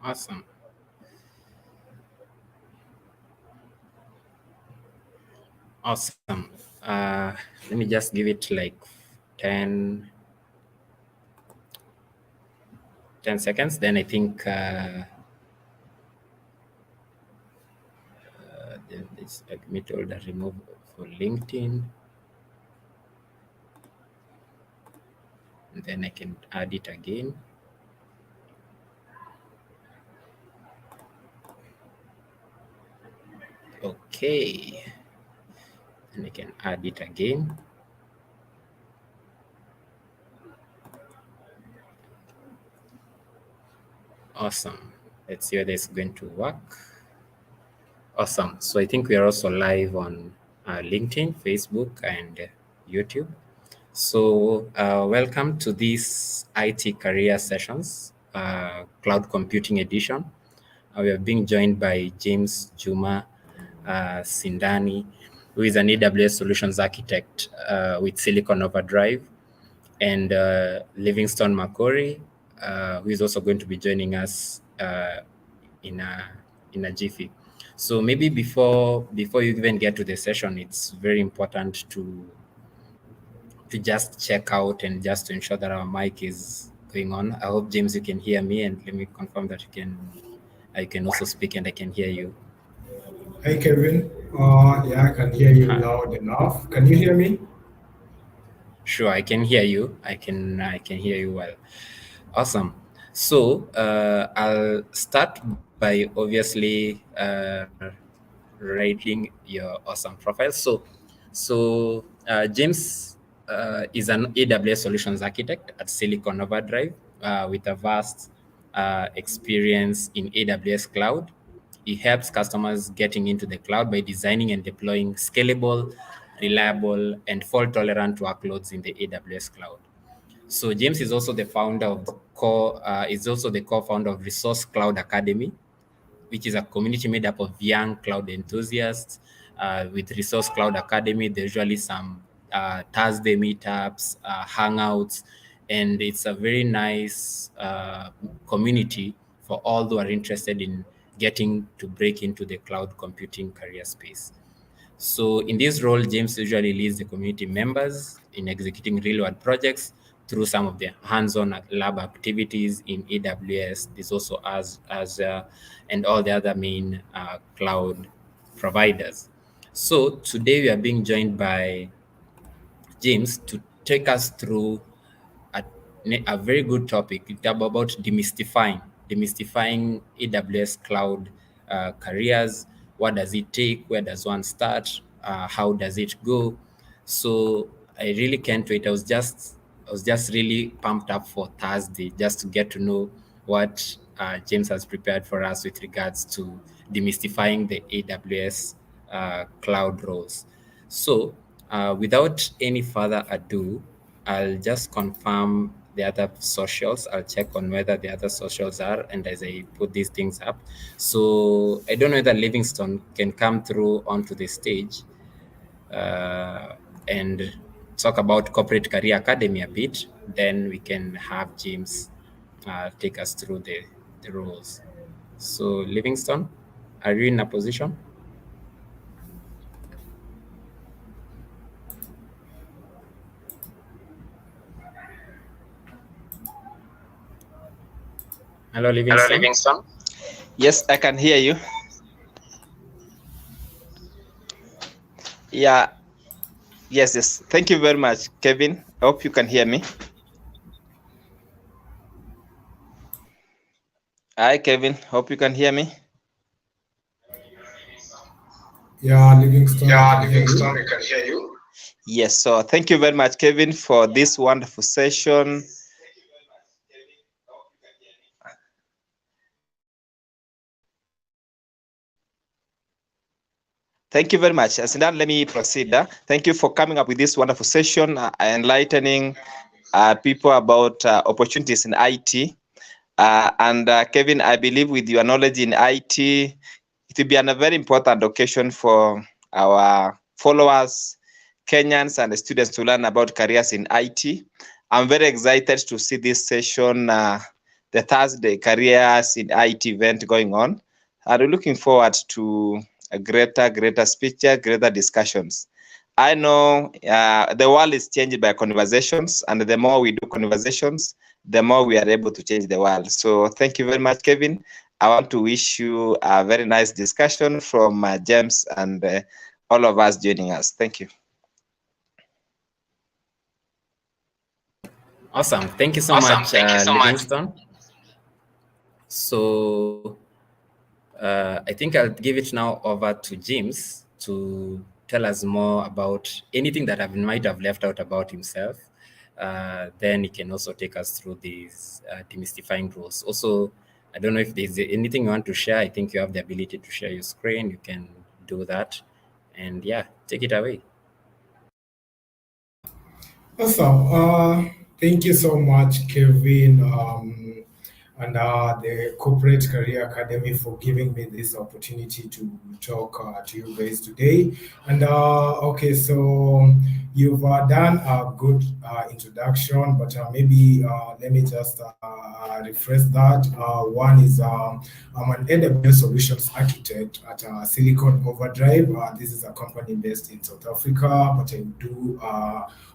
Awesome. Awesome. Let me just give it like 10 seconds. Then I think this admit older remove for LinkedIn. And then I can add it again. Okay. And I can add it again. Awesome. Let's see whether it's going to work. Awesome. So I think we are also live on LinkedIn, Facebook, and YouTube. So welcome to this IT career sessions, Cloud Computing Edition. We are being joined by James Juma Sindani, who is an AWS Solutions Architect with Silicon Overdrive, and Livingston Makori, who is also going to be joining us in a jiffy. So maybe before you even get to the session, it's very important to just check out and just to ensure that our mic is going on. I hope, James, you can hear me, and let me confirm that I can also speak and I can hear you. Hey, Kevin. Yeah, I can hear you loud enough. Can you hear me? Sure, I can hear you. I can hear you well. Awesome. So I'll start by obviously writing your awesome profile. So James is an AWS Solutions Architect at Silicon Overdrive with a vast experience in AWS Cloud. He helps customers getting into the cloud by designing and deploying scalable, reliable, and fault-tolerant workloads in the AWS Cloud. So James is also the founder of the co-founder of Resource Cloud Academy, which is a community made up of young cloud enthusiasts. With Resource Cloud Academy, there's usually some Thursday meetups, hangouts, and it's a very nice community for all who are interested in getting to break into the cloud computing career space. So in this role, James usually leads the community members in executing real-world projects through some of the hands-on lab activities in AWS. This also Azure and all the other main cloud providers. So today we are being joined by James to take us through a very good topic. It's about demystifying AWS cloud careers. What does it take? Where does one start? How does it go? So I really can't wait. I was just really pumped up for Thursday just to get to know what James has prepared for us with regards to demystifying the AWS cloud roles. So without any further ado, I'll just confirm the other socials. I'll check on whether the other socials are, and as I put these things up. So I don't know whether Livingston can come through onto the stage and talk about Corporate Career Academy a bit. Then we can have James take us through the roles. So Livingston, are you in a position? Hello, Livingston. Hello, Livingston. Yes, I can hear you. Yeah. Yes. Thank you very much, Kevin. I hope you can hear me. Hi, Kevin. Hope you can hear me. Yeah, Livingston. We can hear you. Yes. So thank you very much, Kevin, for this wonderful session. Thank you very much. Sindani, let me proceed. Thank you for coming up with this wonderful session, enlightening people about opportunities in IT. And Kevin, I believe with your knowledge in IT, it will be a very important occasion for our followers, Kenyans, and students to learn about careers in IT. I'm very excited to see this session the Thursday Careers in IT event going on. And we're looking forward to a greater speeches, greater discussions. I know the world is changed by conversations, and the more we do conversations, the more we are able to change the world. So thank you very much, Kevin. I want to wish you a very nice discussion from James and all of us joining us. Thank you. Awesome. Thank you so much, Livingston. So I think I'll give it now over to James to tell us more about anything that I might have left out about himself. Then he can also take us through these demystifying rules. Also, I don't know if there's anything you want to share. I think you have the ability to share your screen. You can do that. And yeah, take it away. Awesome. Thank you so much, Kevin, and the Corporate Career Academy for giving me this opportunity to talk to you guys today. And okay, so you've done a good introduction, but maybe let me just rephrase that. One is I'm an AWS Solutions Architect at Silicon Overdrive. This is a company based in South Africa, but I do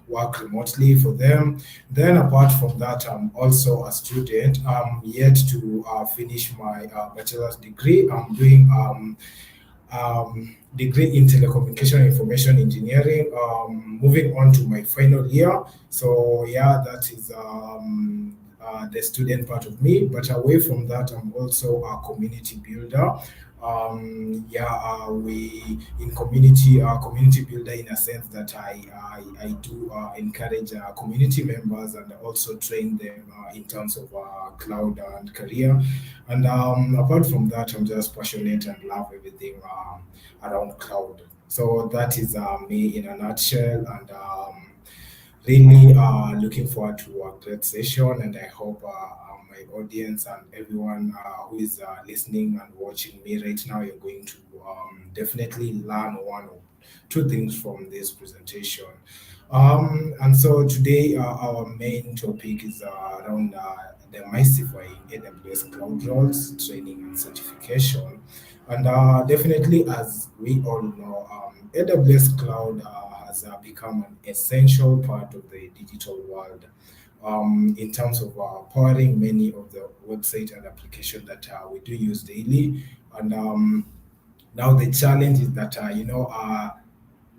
work remotely for them. Then apart from that, I'm also a student. I'm yet to finish my bachelor's degree. I'm doing degree in telecommunication information engineering, moving on to my final year. So yeah, that is the student part of me. But away from that, I'm also a community builder. We in community builder in a sense that I do encourage community members and also train them in terms of cloud and career. And apart from that, I'm just passionate and love everything around cloud. So that is me in a nutshell, and really looking forward to a great session, and I hope my audience and everyone who is listening and watching me right now, you're going to definitely learn one or two things from this presentation. And so today our main topic is around demystifying AWS Cloud roles, training and certification. And definitely, as we all know, AWS Cloud has become an essential part of the digital world. In terms of powering many of the website and applications that we do use daily. And now the challenge is that,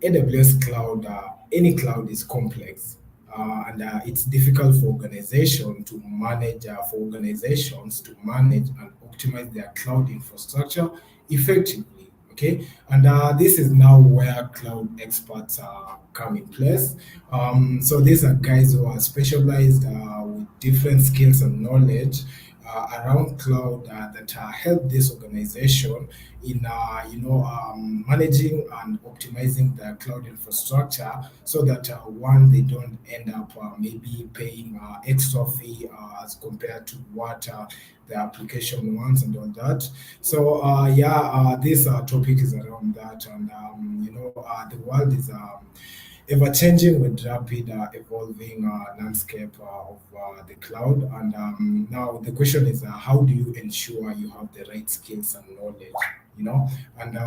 AWS Cloud, any cloud is complex. And it's difficult for organizations to manage and optimize their cloud infrastructure effectively. Okay, and this is now where cloud experts come in place. So these are guys who are specialized with different skills and knowledge around cloud that help this organization in managing and optimizing their cloud infrastructure, so that one, they don't end up maybe paying extra fee as compared to what the application wants and all that. So this topic is around that, and the world is ever-changing with rapid evolving landscape of the cloud. And now the question is, how do you ensure you have the right skills and knowledge? And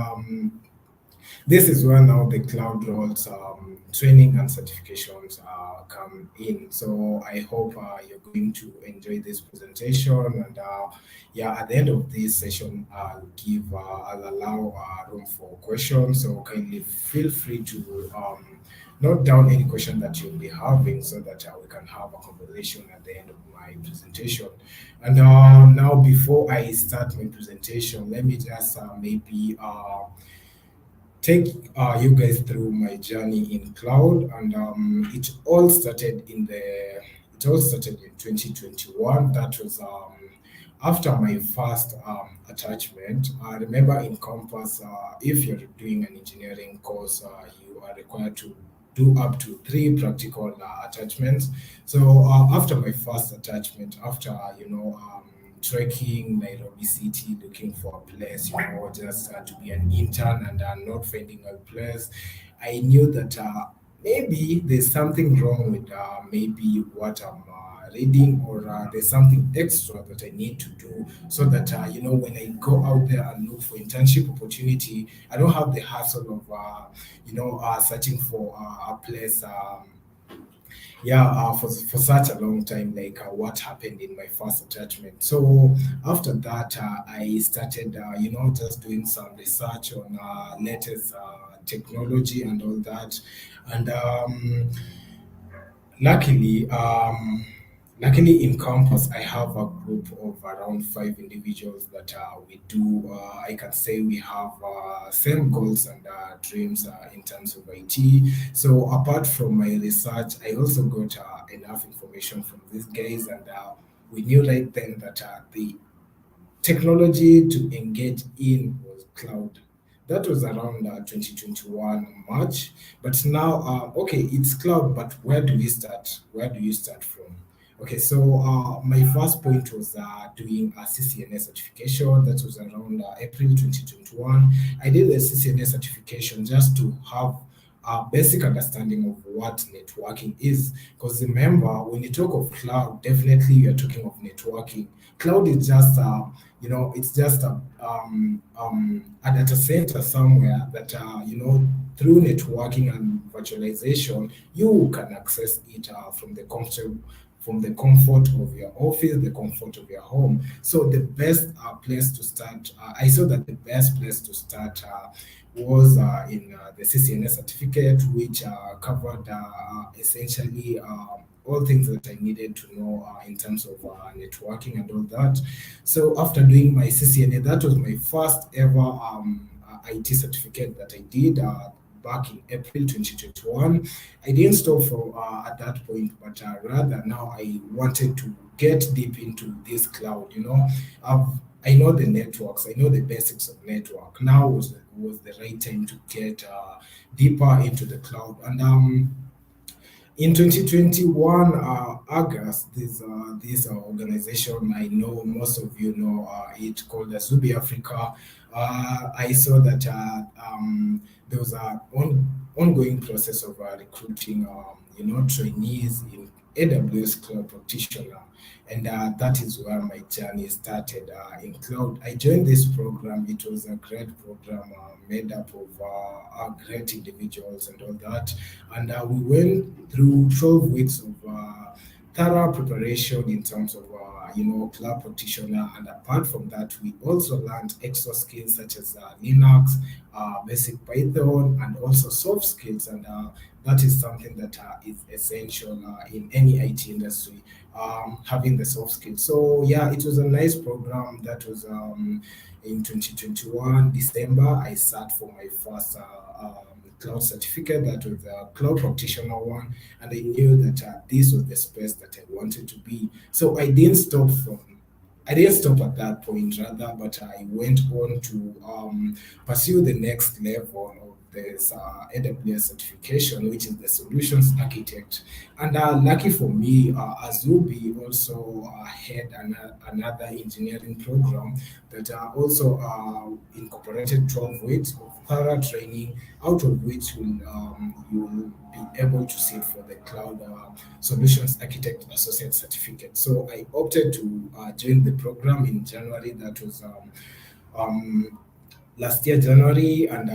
this is where now the cloud roles, training and certifications come in. So I hope you're going to enjoy this presentation. And at the end of this session, I'll allow room for questions. So kindly feel free to note down any question that you'll be having, so that we can have a conversation at the end of my presentation. And now, before I start my presentation, let me just maybe take you guys through my journey in cloud. And it all started in 2021. That was after my first attachment. I remember in Compass, if you're doing an engineering course, you are required to do up to 3 practical attachments. So after my first attachment, after trekking Nairobi City, looking for a place, just to be an intern, and not finding a place, I knew that maybe there's something wrong with maybe what I'm reading, or there's something extra that I need to do, so that when I go out there and look for internship opportunity, I don't have the hassle of searching for a place. For such a long time, like what happened in my first attachment. So after that, I started, just doing some research on latest technology and all that. And luckily, luckily in campus, I have a group of around 5 individuals that we do. I can say we have same goals and dreams in terms of IT. So apart from my research, I also got enough information from these guys, and we knew right then that the technology to engage in was cloud. That was around 2021 March. But now, okay, it's cloud, but where do we start? Where do you start from? Okay, so my first point was doing a CCNA certification. That was around April 2021. I did the CCNA certification just to have a basic understanding of what networking is. Because remember, when you talk of cloud, definitely you're talking of networking. Cloud is just it's just a data center somewhere that through networking and virtualization, you can access it from the comfort of your office, the comfort of your home. So the best place to start, I saw that the best place to start was in the CCNA certificate, which covered essentially all things that I needed to know in terms of networking and all that. So after doing my CCNA, that was my first ever IT certificate that I did back in April 2021. I didn't stop for at that point, but rather now I wanted to get deep into this cloud. I know the networks, I know the basics of network. Now was the right time to get deeper into the cloud. And in 2021 August, this organization, I know most of you know it, called the Zubi Africa. I saw that there was an ongoing process of recruiting, trainees in AWS Cloud practitioner, and that is where my journey started in cloud. I joined this program. It was a great program made up of great individuals and all that, and we went through 12 weeks of thorough preparation in terms of cloud practitioner. And apart from that, we also learned extra skills such as Linux, basic Python, and also soft skills. And that is something that is essential in any IT industry, having the soft skills. So yeah, it was a nice program. That was in 2021 December. I sat for my first cloud certificate. That was the cloud practitioner one, and I knew that this was the space that I wanted to be. So I didn't stop at that point, rather, but I went on to pursue the next level of this AWS certification, which is the Solutions Architect. And lucky for me, Azubi also had another engineering program that also incorporated 12 weeks of thorough training, out of which you will be able to sit for the Cloud Solutions Architect Associate Certificate. So I opted to join the program in January. That was last year, January, and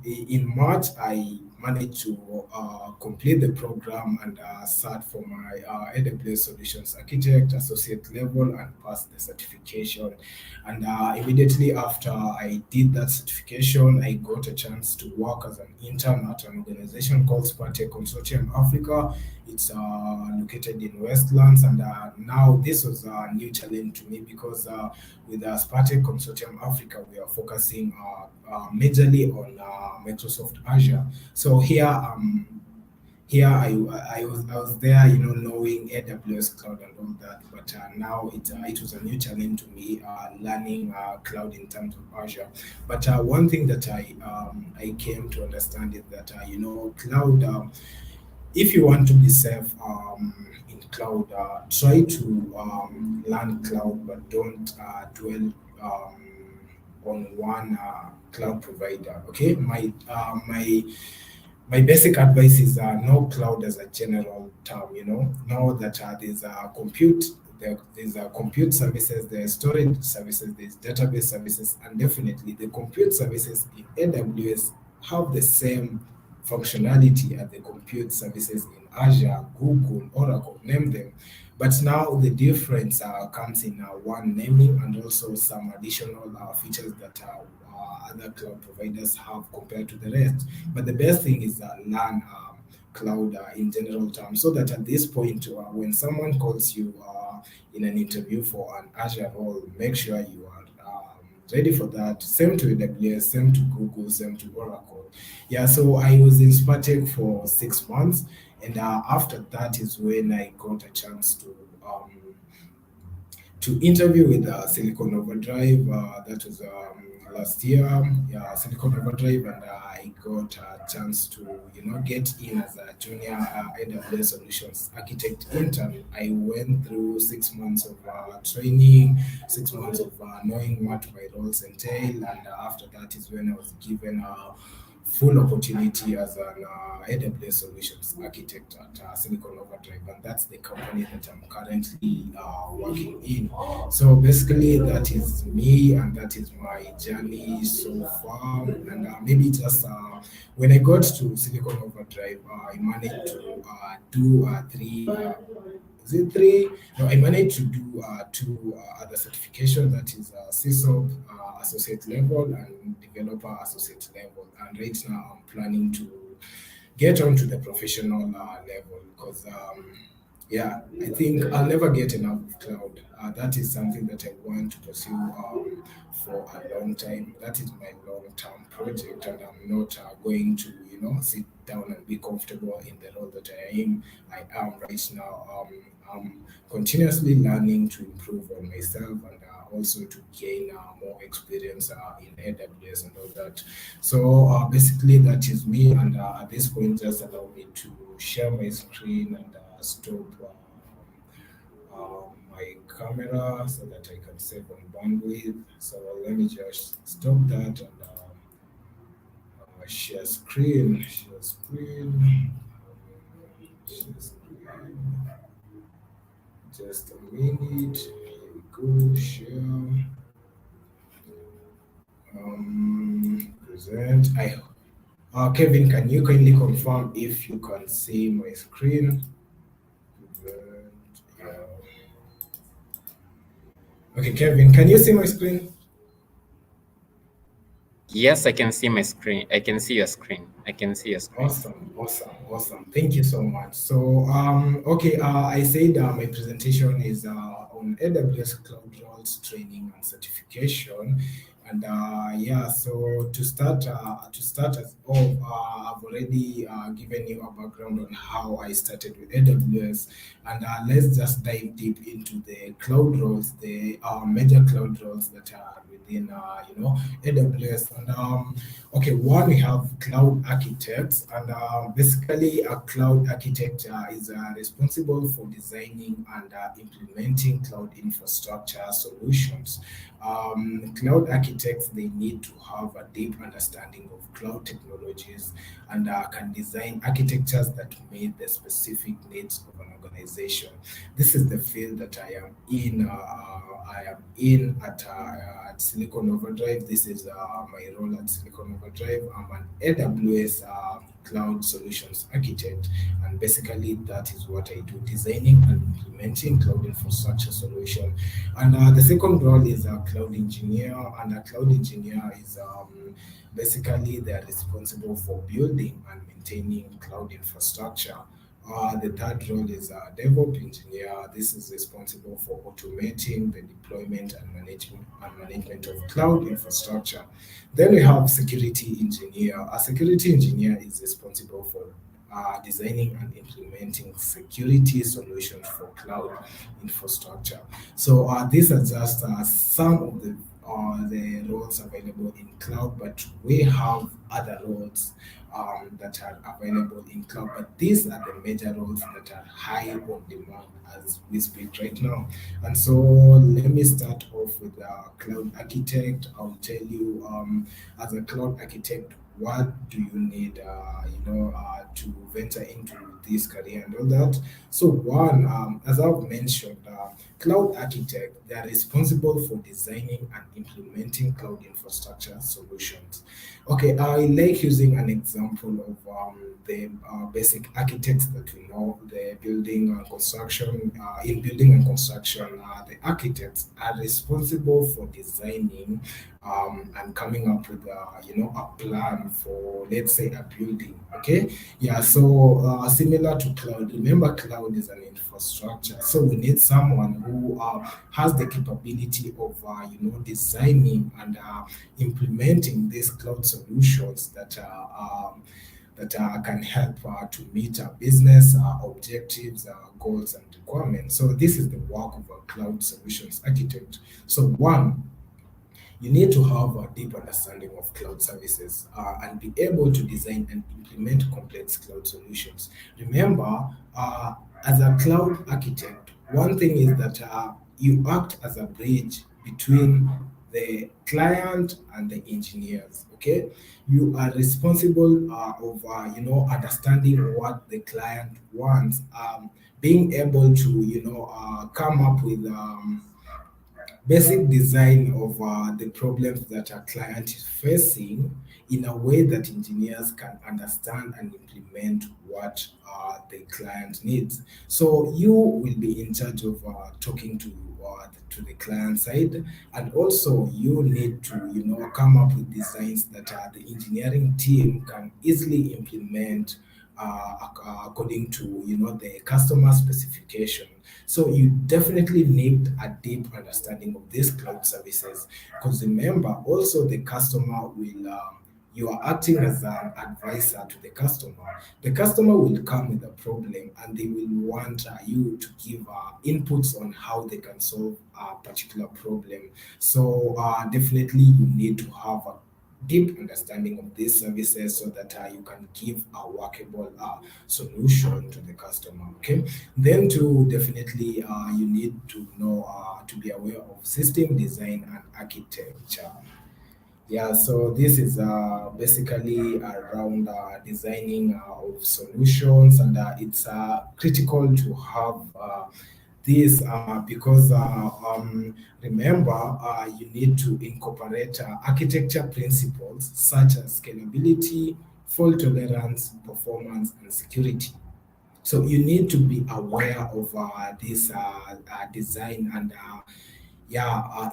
in March, I managed to complete the program and sat for my AWS Solutions Architect Associate level and passed the certification. And immediately after I did that certification, I got a chance to work as an intern at an organization called Spartek Consortium Africa. It's located in Westlands, and now this was a new challenge to me because with Spartek Consortium Africa, we are focusing majorly on Microsoft Azure. So here I was there, knowing AWS Cloud and all that, but now it was a new challenge to me, learning cloud in terms of Azure. But one thing that I came to understand is that cloud. If you want to be safe in cloud, try to learn cloud, but don't dwell on one cloud provider. Okay, my my basic advice is know cloud as a general term. Know that there's a there's a compute services, there's storage services, there's database services, and definitely the compute services in AWS have the same functionality as the compute services in Azure, Google, Oracle, name them. But now the difference comes in one, naming, and also some additional features that other cloud providers have compared to the rest. But the best thing is learn cloud in general terms, so that at this point, when someone calls you in an interview for an Azure role, make sure you are ready for that. Same to AWS, same to Google, same to Oracle. Yeah, so I was in Spartech for 6 months, and after that is when I got a chance to interview with Silicon Overdrive. That was last year, yeah, Silicon Overdrive, and I got a chance to get in as a junior AWS Solutions Architect intern. I went through 6 months of training, 6 months of knowing what my roles entail, and after that is when I was given a full opportunity as an AWS Solutions Architect at Silicon Overdrive, and that's the company that I'm currently working in. So basically, that is me, and that is my journey so far. And maybe just when I got to Silicon Overdrive, I managed to do three. Is it three? No, I managed to do two other certifications, that is CISO associate level and developer associate level. And right now I'm planning to get onto the professional level, because yeah, I think I'll never get enough of cloud. That is something that I want to pursue for a long time. That is my long-term project, and I'm not going to, sit down and be comfortable in the role that I am right now. I'm continuously learning to improve on myself, and also to gain more experience in AWS and all that. So basically, that is me. And at this point, just allow me to share my screen and stop my camera so that I can save on bandwidth. So let me just stop that and share screen. Share screen. Share screen. Just a minute. Here we go. Share. Present. Kevin, can you kindly confirm if you can see my screen? Present. Okay, Kevin, can you see my screen? Yes, I can see my screen. I can see your screen. I can see your screen. Awesome. Thank you so much. So, okay, I said my presentation is on AWS Cloud roles, training, and certification. And yeah, so to start as I've already given you a background on how I started with AWS, and let's just dive deep into the cloud roles, the major cloud roles that are within AWS. And okay, one, we have cloud architects, and basically a cloud architect is responsible for designing and implementing cloud infrastructure solutions. Cloud architects, they need to have a deep understanding of cloud technologies and can design architectures that meet the specific needs of an organization. This is the field that I am in. At Silicon Overdrive. This is my role at Silicon Overdrive. I'm an AWS Cloud Solutions Architect, and basically that is what I do: designing and implementing cloud infrastructure solution. And the second role is a cloud engineer, and a cloud engineer is basically they are responsible for building and maintaining cloud infrastructure. The third role is a DevOps Engineer. This is responsible for automating the deployment and management of cloud infrastructure. Then we have Security Engineer. A Security Engineer is responsible for designing and implementing security solutions for cloud infrastructure. So these are just some of the roles available in cloud, but we have other roles that are available in cloud. But these are the major roles that are high on demand as we speak right now. And so let me start off with cloud architect. I'll tell you, as a cloud architect, what do you need, to venture into this career and all that. So one, as I've mentioned, cloud architect, they are responsible for designing and implementing cloud infrastructure solutions. Okay, I like using an example of the basic architects that we know, the building and construction. In building and construction, the architects are responsible for designing and coming up with a plan for, let's say, a building. Okay, yeah. So similar to cloud, remember cloud is an infrastructure, so we need someone who has the capability of designing and implementing these cloud solutions that can help to meet our business objectives, goals, and requirements. So this is the work of a cloud solutions architect. So one, you need to have a deep understanding of cloud services and be able to design and implement complex cloud solutions. Remember, as a cloud architect, one thing is that you act as a bridge between the client and the engineers. Okay, you are responsible of understanding what the client wants, being able to come up with basic design of the problems that a client is facing in a way that engineers can understand and implement what the client needs. So you will be in charge of talking to the client side, and also you need to come up with designs that the engineering team can easily implement according to the customer specification. So you definitely need a deep understanding of these cloud services, because remember, also the customer will you are acting as an advisor to the customer. The customer will come with a problem and they will want you to give inputs on how they can solve a particular problem. So definitely you need to have a deep understanding of these services so that you can give a workable solution to the customer. Okay, then to definitely you need to know to be aware of system design and architecture. Yeah, so this is basically around designing of solutions, and it's critical to have this because remember, you need to incorporate architecture principles such as scalability, fault tolerance, performance, and security. So you need to be aware of this design and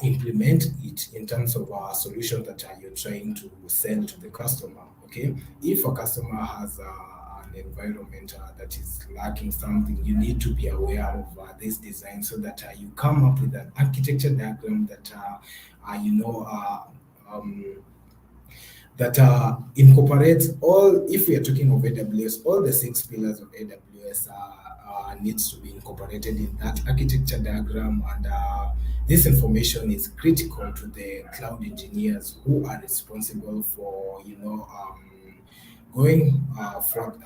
implement it in terms of solution that you're trying to sell to the customer. Okay, if a customer has an environment that is lacking something, you need to be aware of this design so that you come up with an architecture diagram that incorporates all. If we are talking of AWS, all the 6 pillars of AWS needs to be incorporated in that architecture diagram, and this information is critical to the cloud engineers who are responsible for going for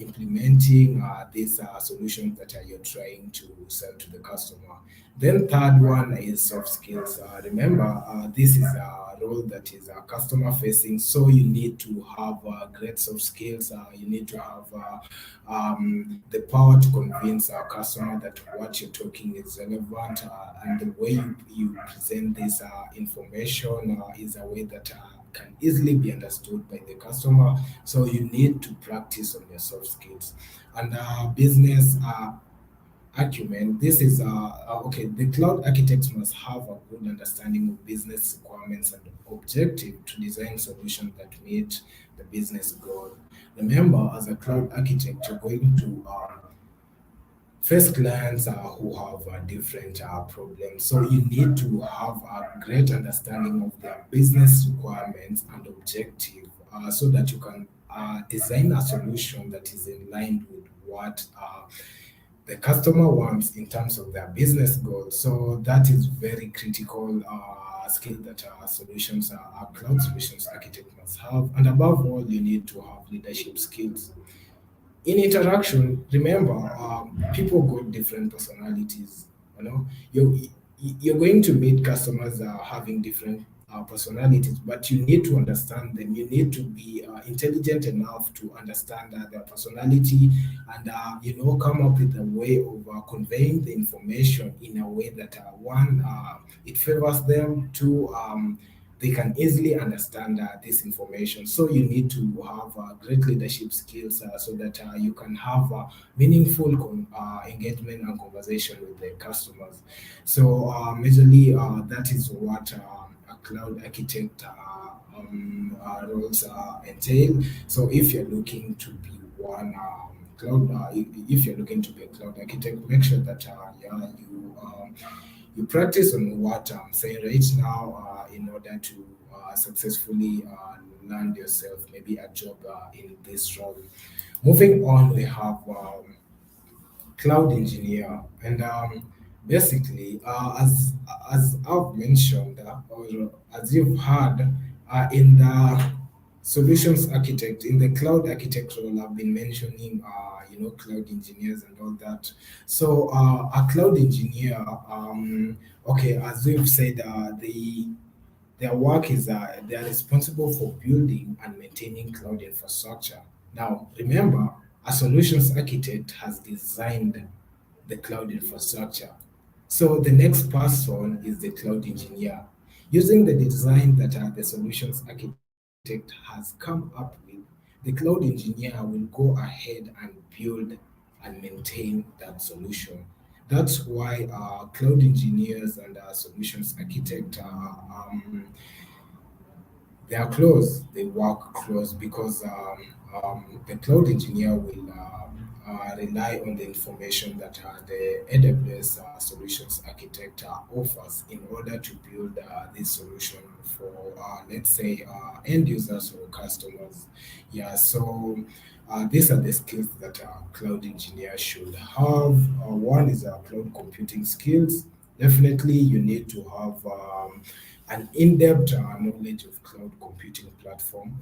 implementing these solutions that you're trying to sell to the customer. Then third one is soft skills. Remember, this is a role that is customer facing, so you need to have great soft skills. You need to have the power to convince our customer that what you're talking is relevant, and the way you present this information is a way that can easily be understood by the customer. So you need to practice on your soft skills. And business acumen. This is okay. The cloud architects must have a good understanding of business requirements and objective to design solutions that meet the business goal. Remember, as a cloud architect, you're going to face clients who have different problems. So you need to have a great understanding of their business requirements and objective so that you can design a solution that is in line with what the customer wants in terms of their business goals. So that is very critical skill that solutions, cloud solutions architect must have. And above all, you need to have leadership skills. In interaction, remember, people got different personalities. You're going to meet customers having different personalities, but you need to understand them. You need to be intelligent enough to understand their personality, and come up with a way of conveying the information in a way that one, it favors them. Two, they can easily understand this information. So you need to have great leadership skills so that you can have meaningful engagement and conversation with the customers. So majorly, that is what a cloud architect roles entail. So if you're looking to be one cloud, if you're looking to be a cloud architect, make sure that you practice on what I'm saying right now in order to successfully land yourself maybe a job in this role. Moving on, we have cloud engineer, and basically, as I've mentioned, or as you've heard, in the solutions architect, in the cloud architect role, I've been mentioning, cloud engineers and all that. So a cloud engineer, okay, as we've said, their work is they are responsible for building and maintaining cloud infrastructure. Now, remember, a solutions architect has designed the cloud infrastructure. So the next person is the cloud engineer. Using the design that the solutions architect has come up with, the cloud engineer will go ahead and build and maintain that solution. That's why cloud engineers and solutions architect they are close. They work close because the cloud engineer will rely on the information that the AWS Solutions Architect offers in order to build this solution for, let's say, end users or customers. Yeah, so these are the skills that a cloud engineer should have. One is cloud computing skills. Definitely, you need to have an in-depth knowledge of cloud computing platform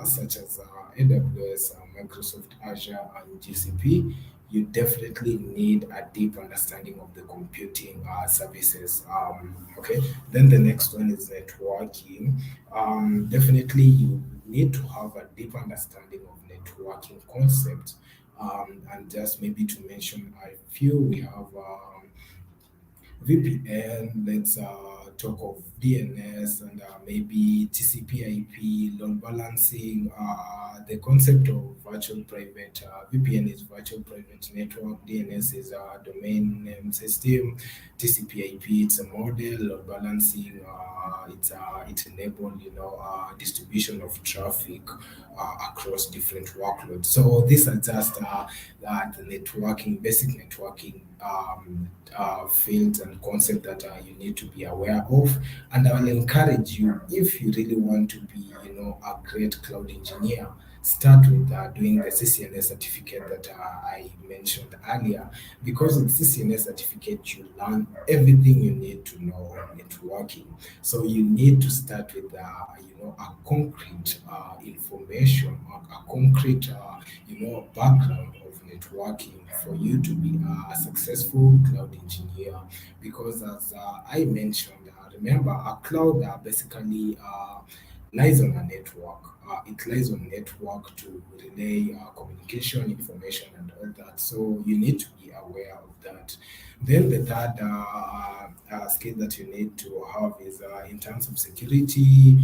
such as AWS, Microsoft Azure, and GCP. You definitely need a deep understanding of the computing services. Okay, then the next one is networking. Definitely, you need to have a deep understanding of networking concepts. And just maybe to mention a few, we have VPN, let's talk of DNS and maybe TCP/IP, load balancing, the concept of virtual private. VPN is virtual private network, DNS is a domain name system, TCP/IP it's a model, load balancing it enables distribution of traffic across different workloads. So these are just the networking, basic networking fields and concepts that you need to be aware of. And I will encourage you, if you really want to be, a great cloud engineer, start with doing the CCNA certificate that I mentioned earlier. Because with CCNA certificate, you learn everything you need to know on networking. So you need to start with, a concrete information, a concrete, background of networking for you to be a successful cloud engineer. Because as I mentioned, remember, a cloud basically lies on a network. It lies on network to relay communication, information, and all that. So you need to be aware of that. Then the third skill that you need to have is in terms of security.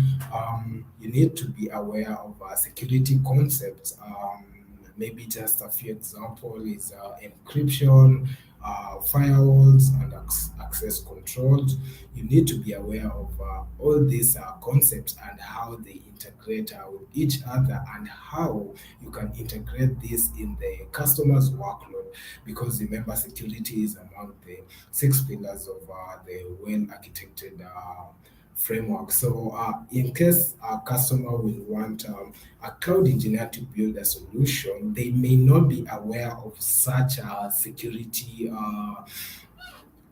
You need to be aware of security concepts. Maybe just a few examples is encryption, firewalls, and access controls. You need to be aware of all these concepts and how they integrate with each other, and how you can integrate this in the customer's workload. Because remember, security is among the 6 pillars of the well-architected framework. So in case a customer will want a cloud engineer to build a solution, they may not be aware of such a security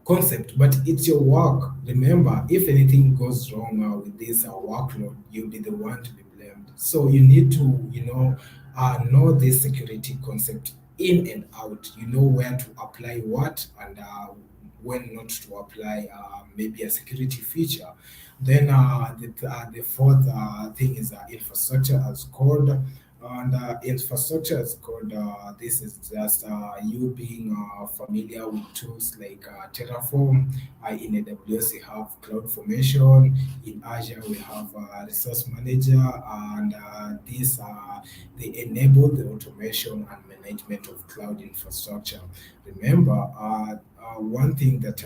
concept, but it's your work. Remember, if anything goes wrong with this workload, you'll be the one to be blamed. So you need to, know this security concept in and out. You know where to apply what and when not to apply maybe a security feature. Then the fourth thing is infrastructure as code. And infrastructure as code, this is just you being familiar with tools like Terraform. In AWS, we have CloudFormation. In Azure, we have Resource Manager, and these they enable the automation and management of cloud infrastructure. Remember, one thing that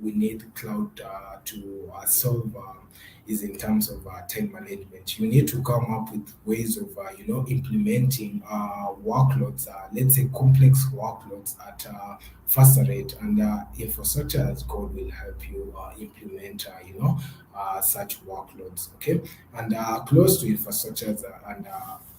we need cloud to solve is in terms of time management. You need to come up with ways of implementing workloads, let's say complex workloads at a faster rate, and infrastructure as code will help you implement such workloads. Okay, and close to infrastructure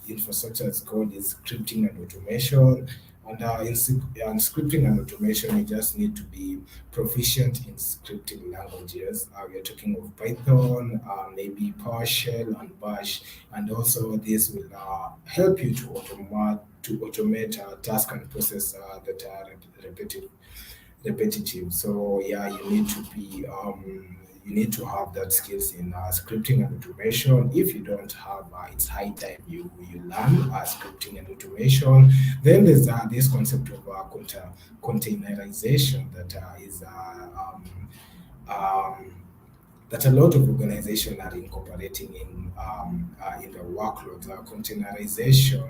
infrastructure as code is scripting and automation. And in scripting and automation, you just need to be proficient in scripting languages. We are talking of Python, maybe PowerShell and Bash, and also this will help you to automate tasks and process that are repetitive. So yeah, you need to have that skills in scripting and automation. If you don't have, it's high time you learn scripting and automation. Then there's this concept of containerization that a lot of organizations are incorporating in the workload. Containerization,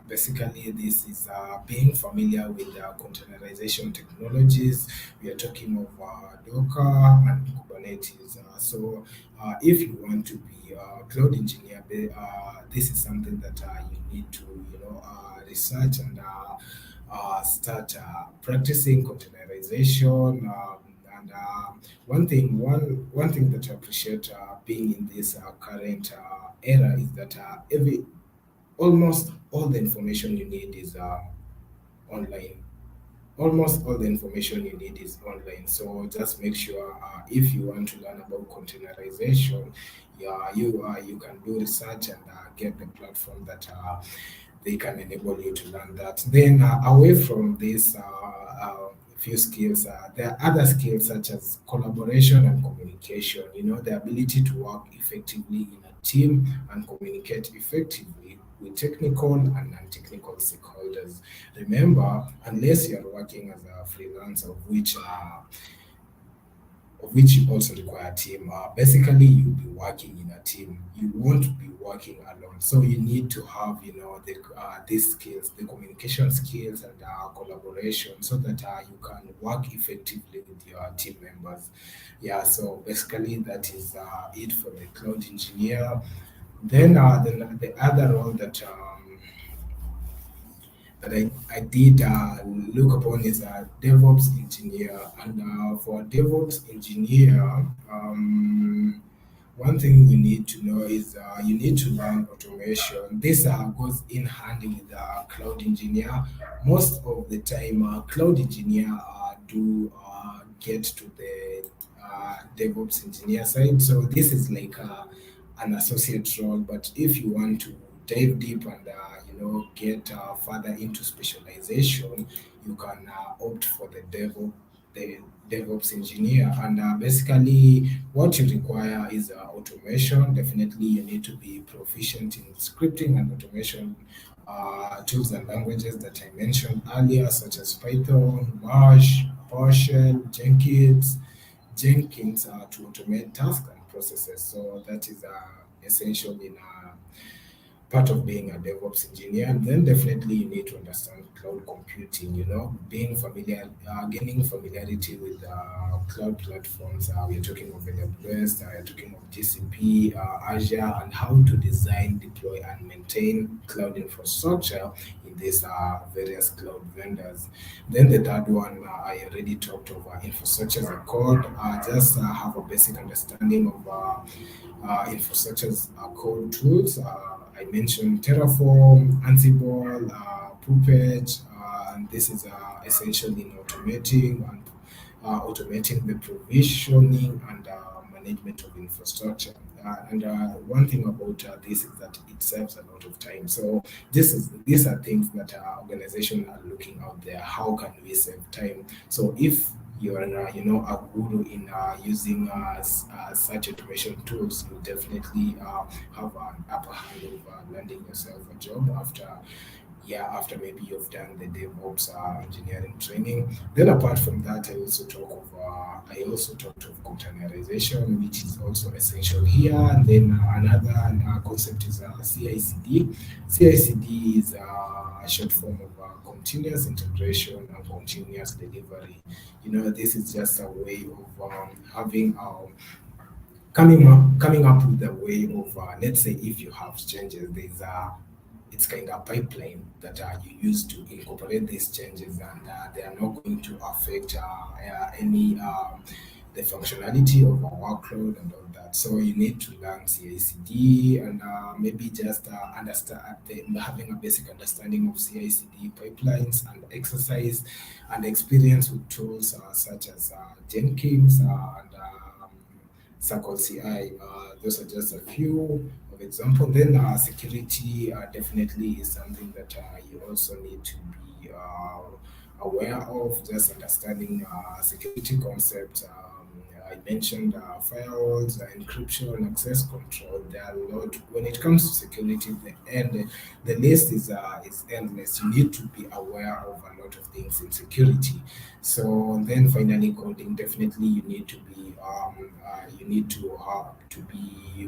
basically this is being familiar with containerization technologies. We are talking of Docker and Kubernetes. So if you want to be a cloud engineer, this is something that you need to research and start practicing containerization. And one thing that I appreciate being in this current era is that almost all the information you need is online. Almost all the information you need is online. So just make sure if you want to learn about containerization, you can do research and get the platform that they can enable you to learn that. Then away from this few skills, there are other skills such as collaboration and communication. The ability to work effectively in a team and communicate effectively with technical and non-technical stakeholders. Remember, unless you are working as a freelancer, of which you also require a team, basically you'll be working in a team. You won't be working alone. So you need to have, these skills, the communication skills and collaboration, so that you can work effectively with your team members. Yeah, so basically that is it for the cloud engineer. Then the other role that I did look upon is a DevOps engineer. And for a DevOps engineer, one thing you need to know is you need to learn automation. This goes in hand with the cloud engineer. Most of the time, cloud engineer do get to the DevOps engineer side. So this is like an associate role. But if you want to dive deep and get further into specialization, you can opt for the DevOps engineer. And basically what you require is automation. Definitely you need to be proficient in scripting and automation tools and languages that I mentioned earlier, such as Python, Bash, PowerShell, Jenkins to automate tasks and processes. So that is essential in part of being a DevOps engineer. And then definitely you need to understand cloud computing, being familiar, gaining familiarity with cloud platforms. We're talking of AWS, we're talking of GCP, Azure, and how to design, deploy, and maintain cloud infrastructure in these various cloud vendors. Then the third one, I already talked about infrastructure as a code. Just have a basic understanding of infrastructure as code tools. I mentioned Terraform, Ansible, Puppet, and this is essentially in automating the provisioning and management of infrastructure. And one thing about this is that it saves a lot of time. So these are things that organizations are looking out there. How can we save time? So if you are a guru in using such automation tools, you definitely have an upper hand of landing yourself a job after maybe you've done the DevOps engineering training. Then apart from that, I also talked of containerization, which is also essential here. And then another concept is CI/CD. CI/CD is a short form of continuous integration and continuous delivery. This is just a way of having coming up with a way of let's say if you have changes, it's kind of pipeline that you use to incorporate these changes, and they are not going to affect any the functionality of our workload and all that. So you need to learn CI/CD and maybe just having a basic understanding of CI/CD pipelines and exercise and experience with tools such as Jenkins and Circle CI. Those are just a few of examples. Then security definitely is something that you also need to be aware of, just understanding security concepts. I mentioned firewalls, encryption, access control. There are a lot. When it comes to security, the list is endless. You need to be aware of a lot of things in security. So then finally, coding, definitely you need to be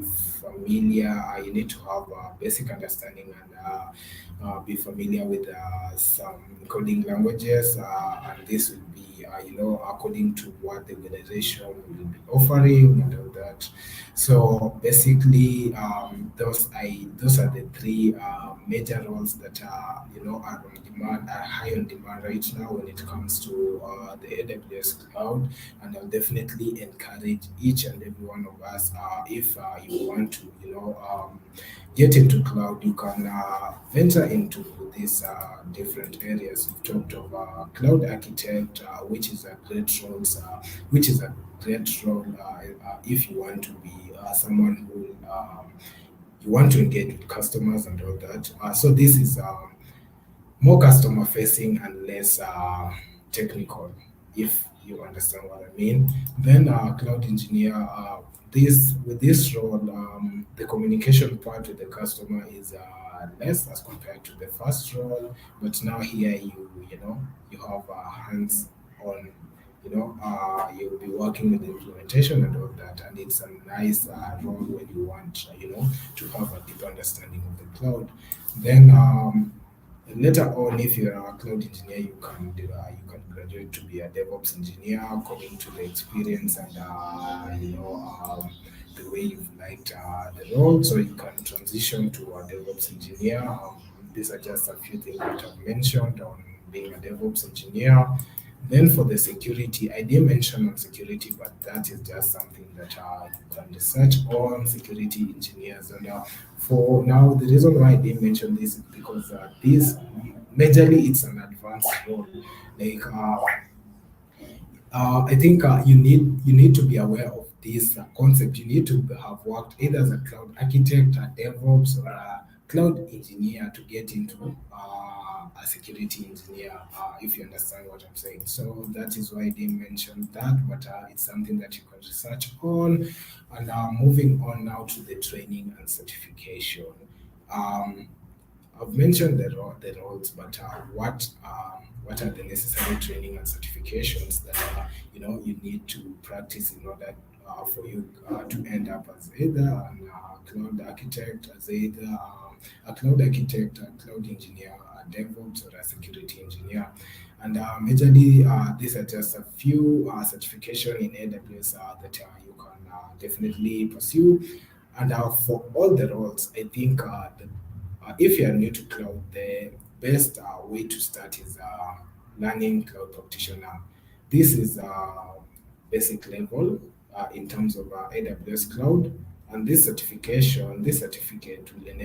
familiar. You need to have a basic understanding and be familiar with some coding languages, and this will be according to what the organization will be offering and all that. So basically, those are the three major roles that are on demand, are high on demand right now when it comes to the AWS Cloud. And I'll definitely encourage each and every one of us, if you want to get into cloud, you can venture into these different areas. We've talked of cloud architect, which is a great role. If you want to be someone who you want to engage with customers and all that. So this is more customer facing and less technical, if you understand what I mean. Then cloud engineer, with this role, the communication part with the customer is less as compared to the first role, but now here you have hands on. You'll be working with the implementation and all that, and it's a nice role when you want to have a deep understanding of the cloud. Then later on, if you're a cloud engineer, you can graduate to be a DevOps engineer according to the experience and the way you've liked the role. So you can transition to a DevOps engineer. These are just a few things that I've mentioned on being a DevOps engineer. Then for the security, I didn't mention on security, but that is just something that you can research on security engineers. And for now, the reason why I didn't mention this is because this majorly it's an advanced role. Like I think you need to be aware of this concept. You need to have worked either as a cloud architect, a DevOps, or a cloud engineer to get into a security engineer, if you understand what I'm saying. So that is why I didn't mention that, but it's something that you can research on. And moving on now to the training and certification. I've mentioned the roles, but what are the necessary training and certifications that you need to practice in order for you to end up as either a cloud architect, a cloud engineer, a DevOps, or a security engineer. And majorly, these are just a few certification in AWS that you can definitely pursue. And for all the roles, I think if you are new to cloud, the best way to start is learning cloud practitioner. This is basic level in terms of AWS Cloud, and this certificate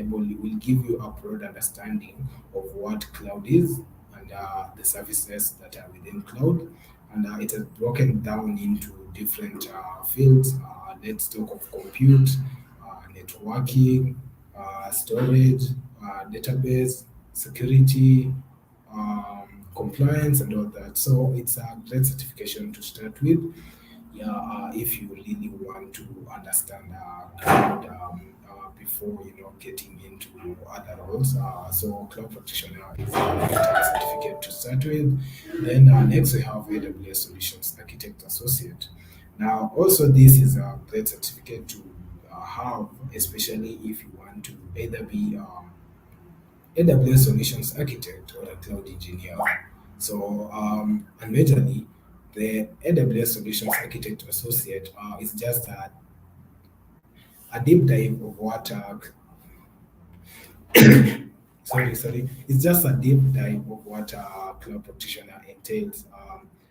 will give you a broad understanding of what cloud is and the services that are within cloud, and it is broken down into different fields. Let's talk of compute, networking, storage, database, security, compliance and all that. So it's a great certification to start with. Yeah, if you really want to understand cloud before getting into other roles. So cloud practitioner is a great certificate to start with. Then next we have AWS Solutions Architect Associate. Now also this is a great certificate to have, especially if you want to either be AWS Solutions Architect or a cloud engineer. So, and majorly, the AWS Solutions Architect Associate is just a deep dive of what, sorry, it's just a deep dive of what cloud practitioner entails.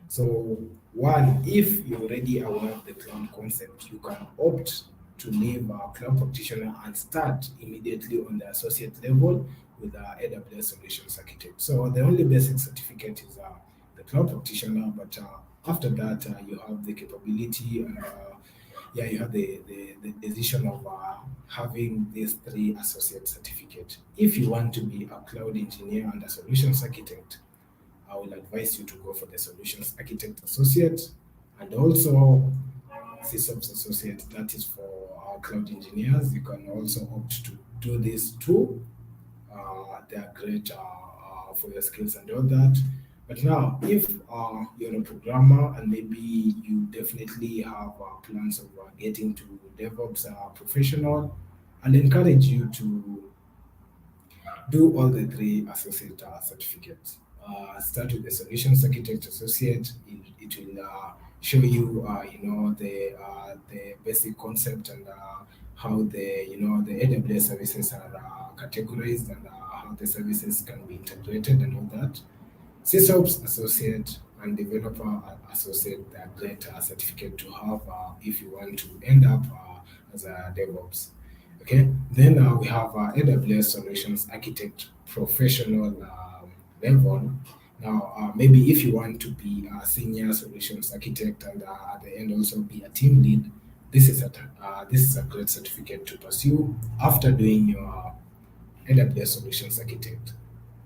So, one, if you're already aware of the cloud concept, you can opt to leave cloud practitioner and start immediately on the associate level with AWS Solutions Architect. So the only basic certificate is the cloud practitioner, but after that you have the capability and you have the decision of having these 3 associate certificates. If you want to be a cloud engineer and a solutions architect, I will advise you to go for the solutions architect associate and also systems associate. That is for our cloud engineers. You can also opt to do this too. They are great for your skills and all that. But now, if you're a programmer and maybe you definitely have plans of getting to DevOps professional, I'll encourage you to do all the 3 associate certificates. Start with the Solutions Architect Associate. It will show you, the basic concept and how the AWS services are categorized and how the services can be integrated and all that. SysOps Associate and Developer Associate, they are great certificate to have if you want to end up as a DevOps. Okay, then we have AWS Solutions Architect Professional level. Now, maybe if you want to be a senior solutions architect and at the end also be a team lead, this is a great certificate to pursue after doing your AWS Solutions Architect.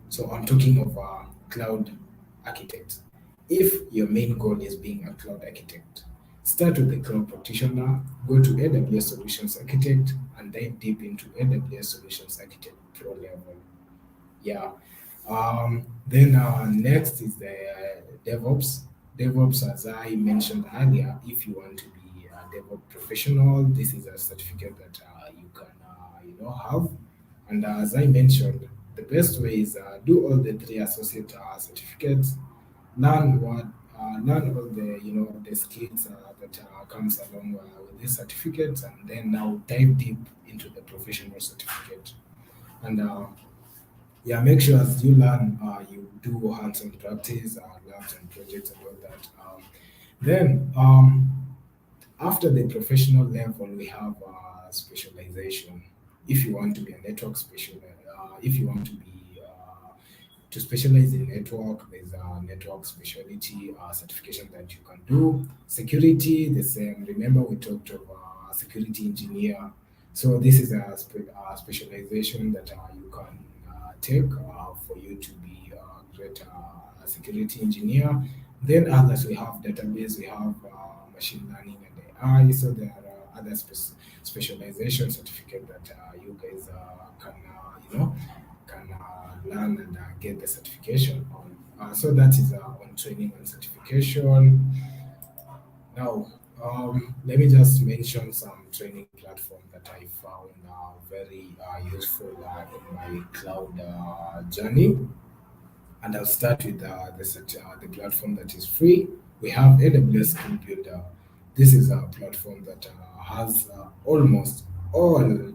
So I'm talking of cloud architect. If your main goal is being a cloud architect, start with the cloud practitioner, go to AWS Solutions Architect, and dive deep into AWS Solutions Architect Pro level. Yeah. Then next is the DevOps. DevOps, as I mentioned earlier, if you want to be a DevOps professional, this is a certificate that you can have. And as I mentioned, the best way is do all the 3 associate certificates, learn all the skills that comes along with these certificates, and then now dive deep into the professional certificate. And make sure as you learn, you do hands-on practice, labs and projects and all that. Then after the professional level, we have specialization. If you want to be a network specialist, if you want to be to specialize in network, there's a network specialty certification that you can do. Security, the same. Remember we talked about security engineer. So this is a specialization that you can take for you to be a great security engineer. Then others, we have database, we have machine learning and AI. So there are other specialization certificate that you guys can learn and get the certification on. So that is on training and certification. Now, let me just mention some training platform that I found very useful in my cloud journey. And I'll start with the platform that is free. We have AWS Skill Builder. This is a platform that has almost all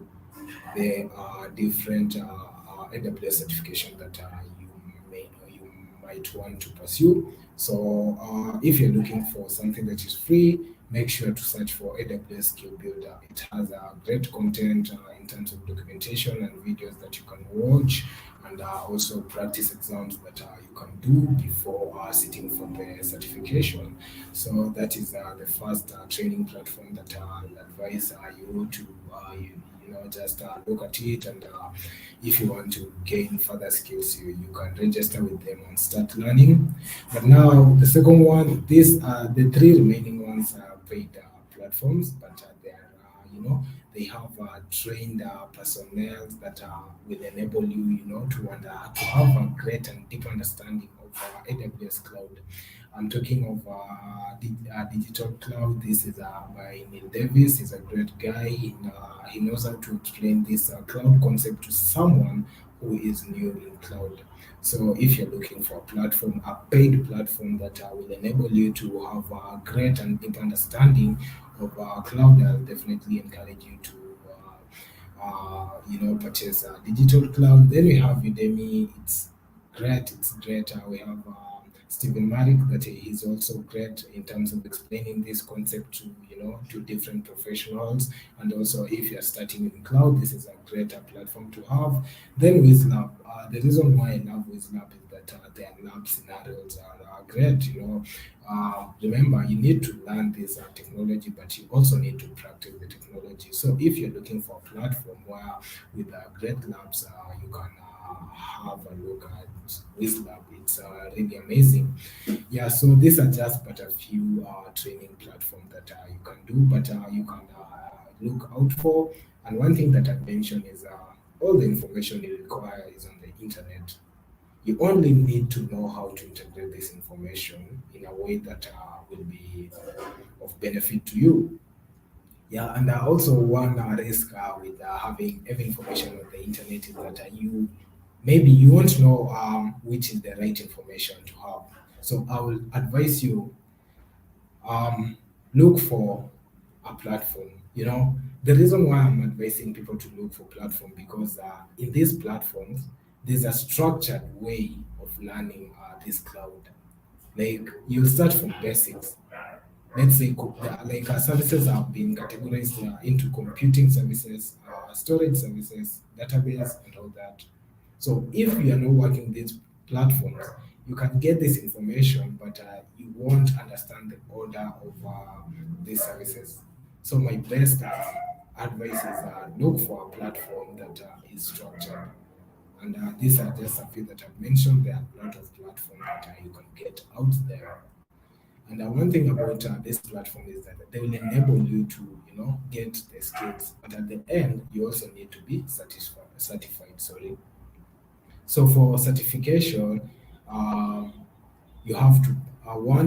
the different AWS certification that you might want to pursue. So if you're looking for something that is free, make sure to search for AWS Skill Builder. It has great content in terms of documentation and videos that you can watch, and also practice exams that you can do before sitting for the certification. So that is the first training platform that I advise you to just look at it, and if you want to gain further skills, you can register with them and start learning. But now the second one, these are the three remaining ones are paid platforms, but they are they have trained personnel that will enable you, to have a great and deep understanding of AWS Cloud. I'm talking of Digital Cloud. This is by Neil Davis. He's a great guy. He knows how to explain this cloud concept to someone who is new in cloud. So if you're looking for a platform, a paid platform that will enable you to have a great and deep understanding of cloud, I'll definitely encourage you to purchase Digital Cloud. Then we have Udemy. It's great. We have Stephen Marek, that he's also great in terms of explaining this concept to different professionals. And also, if you're starting in cloud, this is a great platform to have. Then WizLab, the reason why I love WizLab is that their lab scenarios are great. Remember, you need to learn this technology, but you also need to practice the technology. So if you're looking for a platform where with great labs, you can have a look at WizLab. It's really amazing. Yeah, so these are just but a few training platforms that you can do, but you can look out for. And one thing that I mentioned is all the information you require is on the internet. You only need to know how to integrate this information in a way that will be of benefit to you. Yeah, and also one risk with having every information on the internet is that you won't know which is the right information to have. So I will advise you look for a platform. The reason why I'm advising people to look for platform because in these platforms there's a structured way of learning this cloud. Like you start from basics. Let's say services have been categorized into computing services, storage services, database, and all that. So if you are not working these platforms, you can get this information, but you won't understand the order of these services. So my best advice is look for a platform that is structured. And these are just a few that I've mentioned. There are a lot of platforms that you can get out there. And one thing about this platform is that they will enable you to, get the skills. But at the end, you also need to be certified. Sorry. So for certification, you have to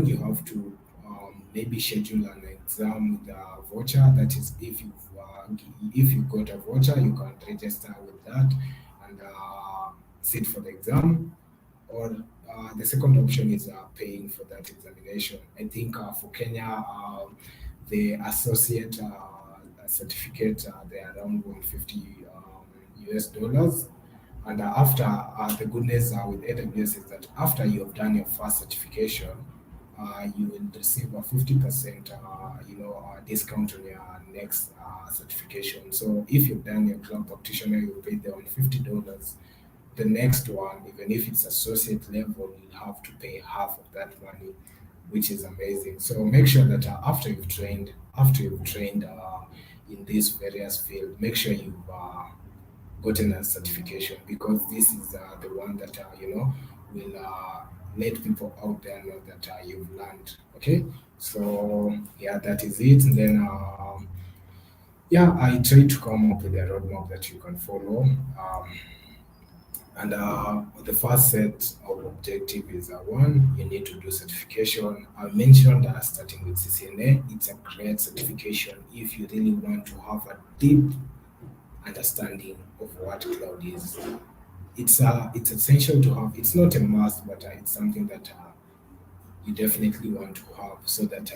you have to maybe schedule an exam with a voucher. That is, if you got a voucher, you can register with that and sit for the exam. Or the second option is paying for that examination. I think for Kenya, the associate certificate, they are around $150 US. And after the goodness with AWS is that after you have done your first certification, you will receive a 50% discount on your next certification. So if you've done your cloud practitioner, you pay the $150. The next one, even if it's associate level, you'll have to pay half of that money, which is amazing. So make sure that after you've trained in these various fields, make sure you've gotten a certification, because this is the one that will let people out there know that you've learned. Okay, so yeah, that is it. And then I try to come up with a roadmap that you can follow. And the first set of objective is one, you need to do certification. I mentioned starting with CCNA. It's a great certification if you really want to have a deep understanding of what cloud is. It's essential to have. It's not a must, but it's something that you definitely want to have, so that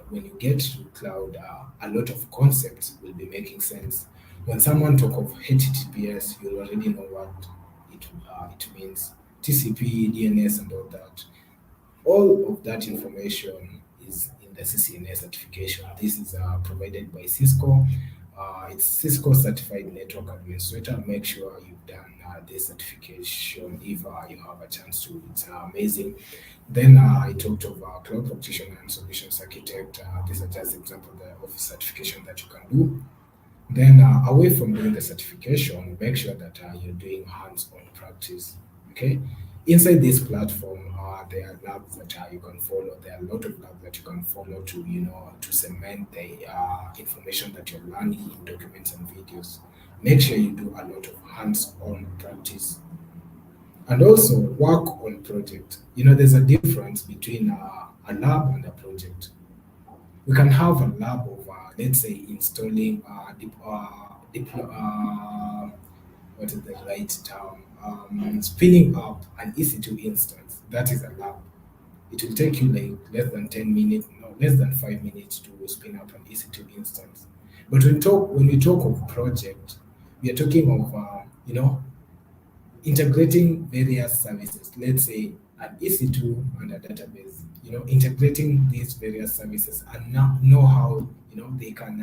when you get to cloud, a lot of concepts will be making sense. When someone talk of HTTPS, you already know what it means. TCP, DNS, and all that. All of that information is in the CCNA certification. This is provided by Cisco. It's Cisco Certified Network Administrator. Make sure you've done this certification if you have a chance to. It's amazing. Then I talked about Cloud Practitioner and Solutions Architect. These are just examples of certification that you can do. Then away from doing the certification, make sure that you're doing hands-on practice. Okay, inside this platform, there are labs that you can follow. There are a lot of labs that you can follow to to cement the information that you're learning in documents and videos. Make sure you do a lot of hands-on practice, and also work on project. There's a difference between a lab and a project. We can have a lab of, let's say, installing, what is the right term? Spinning up an EC2 instance. That is a lab. It will take you like less than 10 minutes, no, less than 5 minutes to spin up an EC2 instance. But when we talk of project, we are talking of, integrating various services. Let's say an EC2 and a database. Integrating these various services and know how they can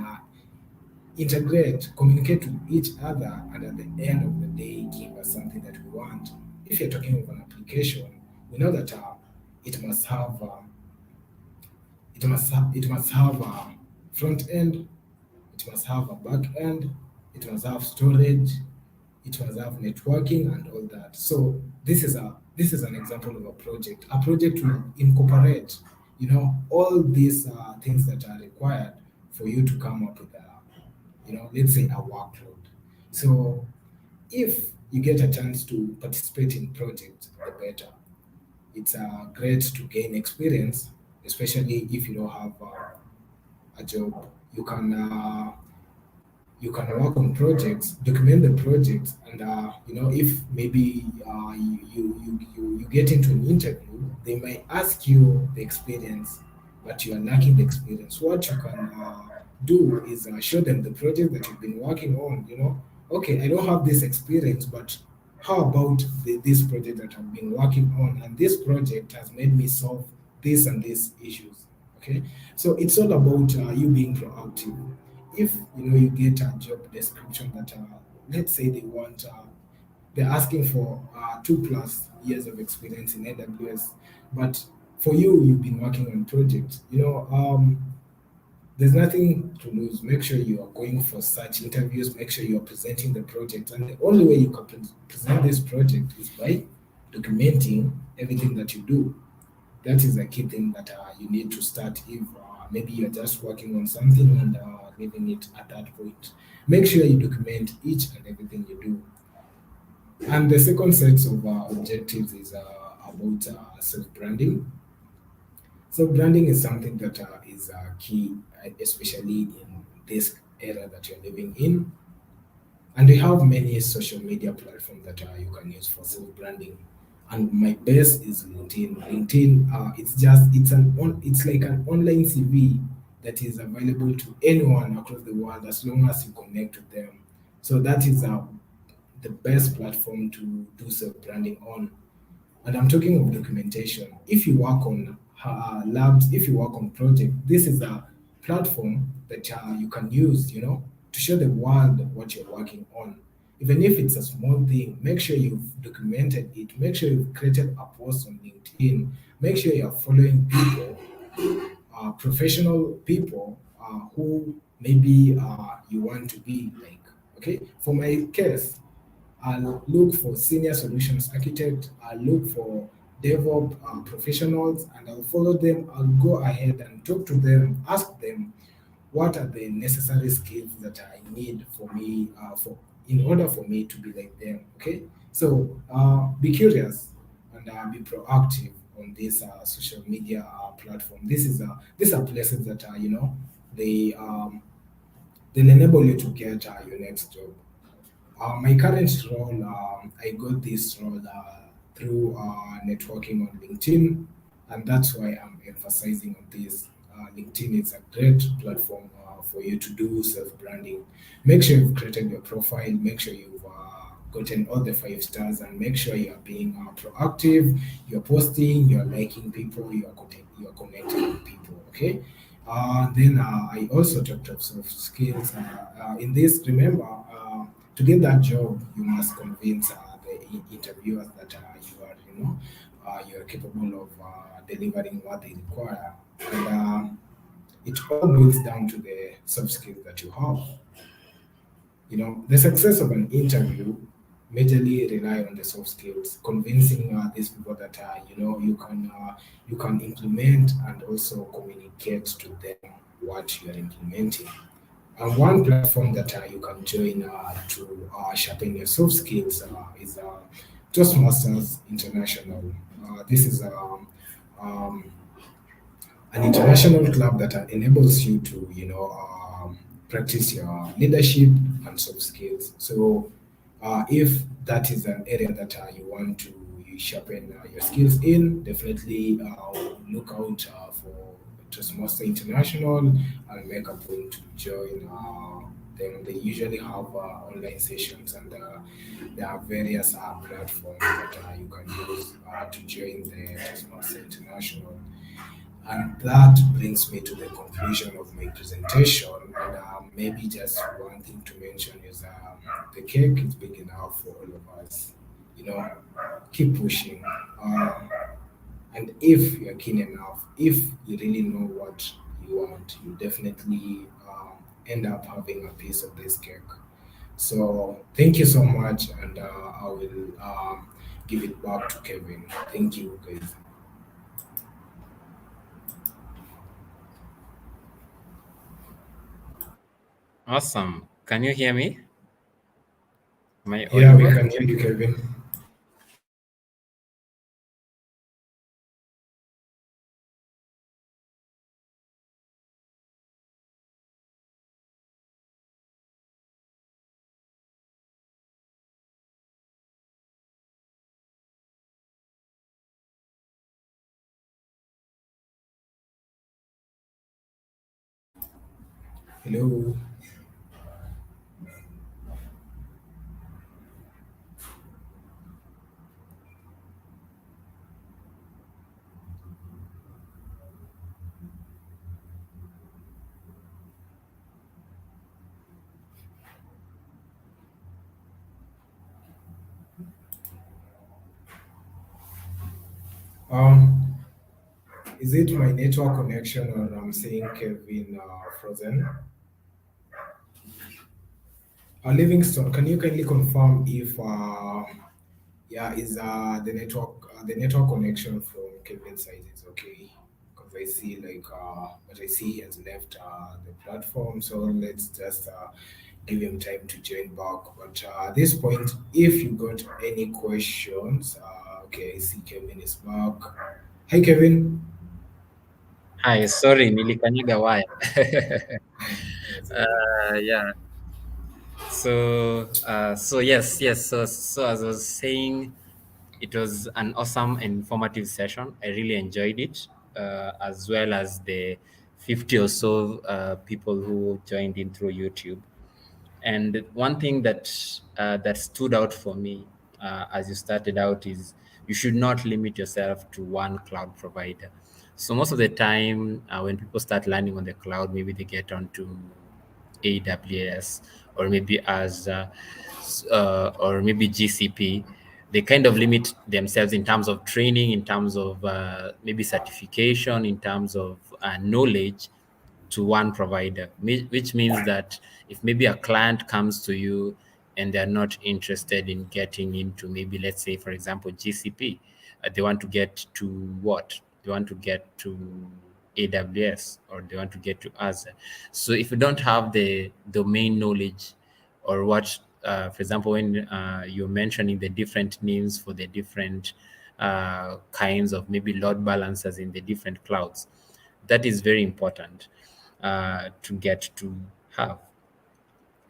integrate, communicate with each other, and at the end of the day, give us something that we want. If you're talking of an application, we know that it must have a front end, it must have a back end, it must have storage, it must have networking and all that. So this is an example of a project. A project will incorporate, all these things that are required for you to come up with let's say a workload. So if you get a chance to participate in projects, the better. It's great to gain experience, especially if you don't have a job. You can work on projects, document the projects, and if maybe you get into an interview, they might ask you the experience, but you are lacking the experience. What you can do is show them the project that you've been working on. Okay, I don't have this experience, but how about this project that I've been working on, and this project has made me solve this and these issues. Okay, so it's all about you being proactive. If you get a job description that let's say they're asking for 2+ years of experience in AWS, but for you've been working on projects. There's nothing to lose. Make sure you are going for such interviews. Make sure you are presenting the project, and the only way you can present this project is by documenting everything that you do. That is a key thing that you need to start. If maybe you're just working on something and leaving it at that point, make sure you document each and everything you do. And the second set of objectives is about self-branding. Self-branding is something that is key, especially in this era that you're living in. And we have many social media platforms that you can use for self-branding. And my best is LinkedIn. LinkedIn, it's like an online CV that is available to anyone across the world as long as you connect with them. So that is the best platform to do self-branding on. And I'm talking of documentation. If you work on labs, if you work on projects, this is a platform that you can use, to show the world what you're working on. Even if it's a small thing, make sure you've documented it. Make sure you've created a post on LinkedIn. Make sure you're following people, professional people who maybe you want to be like. Okay, for my case, I'll look for senior solutions architect. I'll look for DevOps professionals, and I'll follow them. I'll go ahead and talk to them, ask them what are the necessary skills that I need for me in order for me to be like them. Okay, so be curious and be proactive on this social media platform. These are places that they'll enable you to get your next job. My current role, I got this role through networking on LinkedIn, and that's why I'm emphasizing on this. LinkedIn is a great platform for you to do self-branding. Make sure you've created your profile, make sure you've gotten all the 5 stars, and make sure you are being proactive, you're posting, you're liking people, you're connecting with people, okay? Then I also talked of soft skills. In this, remember, to get that job, you must convince the interviewers that you are capable of delivering what they require. And it all boils down to the soft skills that you have. The success of an interview majorly rely on the soft skills, convincing these people that you can implement and also communicate to them what you are implementing. And one platform that you can join to sharpen your soft skills is Toastmasters International. This is um, an international club that enables you to, practice your leadership and soft skills. So, if that is an area that you want to sharpen your skills in, definitely look out for Toastmaster International and make a point to join them. They usually have online sessions, and there are various platforms that you can use to join the Toastmaster International. And that brings me to the conclusion of my presentation. And maybe just one thing to mention is the cake is big enough for all of us. Keep pushing. And if you're keen enough, if you really know what you want, you definitely end up having a piece of this cake. So thank you so much, and I will give it back to Kevin. Thank you, guys. Awesome. Can you hear me? Am I Yeah, we audible? can hear you, Kevin. Hello. Um, is it my network connection, or I'm seeing Kevin frozen? Livingston, can you kindly confirm if yeah, is the network connection from Kevin's side is okay? Because I see but I see he has left the platform. So let's just give him time to join back. But at this point, if you got any questions, okay, I see Kevin is back. Hi, Kevin. Hi, sorry, nilikanyaga waya. It's okay. Yeah. So yes. So as I was saying, it was an awesome and informative session. I really enjoyed it, as well as the 50 or so people who joined in through YouTube. And one thing that stood out for me as you started out is you should not limit yourself to one cloud provider. So most of the time, when people start learning on the cloud, maybe they get onto AWS or maybe or maybe GCP. They kind of limit themselves in terms of training, in terms of maybe certification, in terms of knowledge to one provider, which means that if maybe a client comes to you and they're not interested in getting into maybe, let's say, for example, GCP, they want to get to what? They want to get to AWS or they want to get to Azure. So if you don't have the domain knowledge or what, for example, when you're mentioning the different names for the different kinds of maybe load balancers in the different clouds, that is very important to get to have.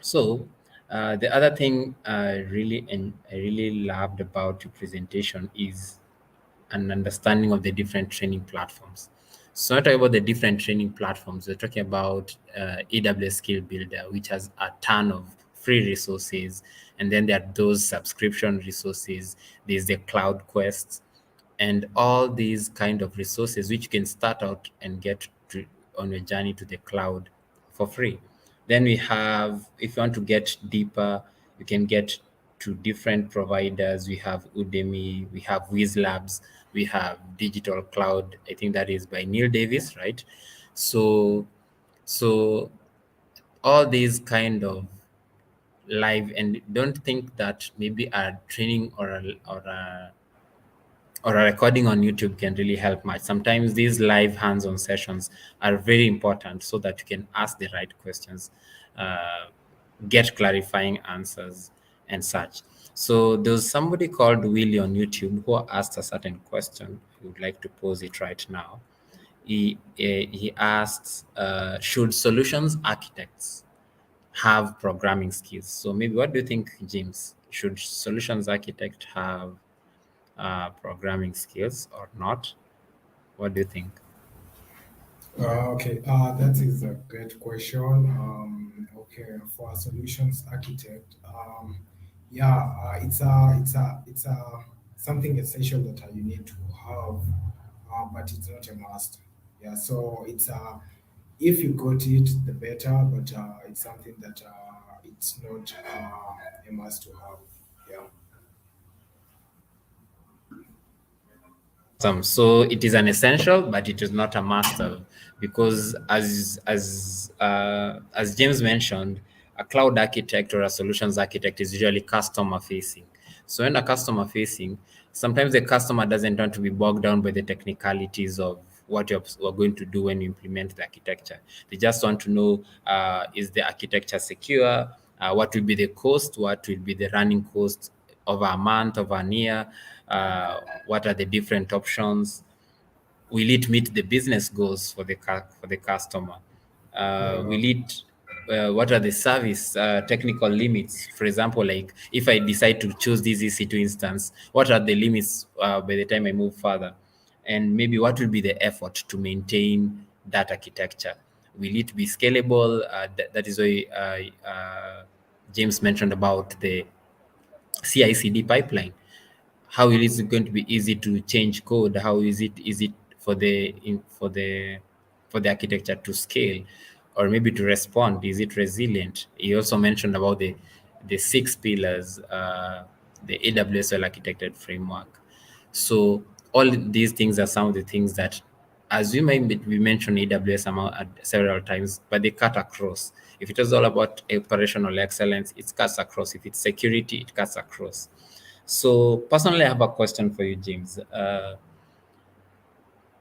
So the other thing I really loved about your presentation is an understanding of the different training platforms. So not talking about the different training platforms, we're talking about AWS Skill Builder, which has a ton of free resources, and then there are those subscription resources. There's the Cloud Quest, and all these kind of resources which you can start out and get to on your journey to the cloud for free. Then we have, if you want to get deeper, you can get to different providers. We have Udemy, we have Wiz Labs, we have Digital Cloud. I think that is by Neil Davis, right? So, so all these kind of live, and don't think that maybe a training or a recording on YouTube can really help much. Sometimes these live hands-on sessions are very important so that you can ask the right questions, get clarifying answers and such. So there's somebody called Willie on YouTube who asked a certain question. He would like to pose it right now. He asks, should solutions architects have programming skills? So maybe what do you think, James? Should solutions architect have programming skills or not? What do you think? Okay, that is a great question. Okay, for a solutions architect, yeah, it's something essential that you need to have, but it's not a must. Yeah, so it's if you got it, the better, but it's something that it's not a must to have. Yeah. Awesome. So it is an essential, but it is not a must-have, because as James mentioned, a cloud architect or a solutions architect is usually customer facing. So when a customer facing, sometimes the customer doesn't want to be bogged down by the technicalities of what you're going to do when you implement the architecture. They just want to know, is the architecture secure? What will be the cost? What will be the running cost over a month, over a year? What are the different options? Will it meet the business goals for the for the customer? Yeah. Will it what are the service technical limits? For example, like if I decide to choose this EC2 instance, what are the limits by the time I move further? And maybe what will be the effort to maintain that architecture? Will it be scalable? That is why James mentioned about the CI/CD pipeline. How is it going to be easy to change code? How is it easy for the architecture to scale, or maybe to respond? Is it resilient? He also mentioned about the six pillars, the AWS well architected framework. So all these things are some of the things that, as we mentioned AWS several times, but they cut across. If it is all about operational excellence, it cuts across. If it's security, it cuts across. So personally, I have a question for you, James.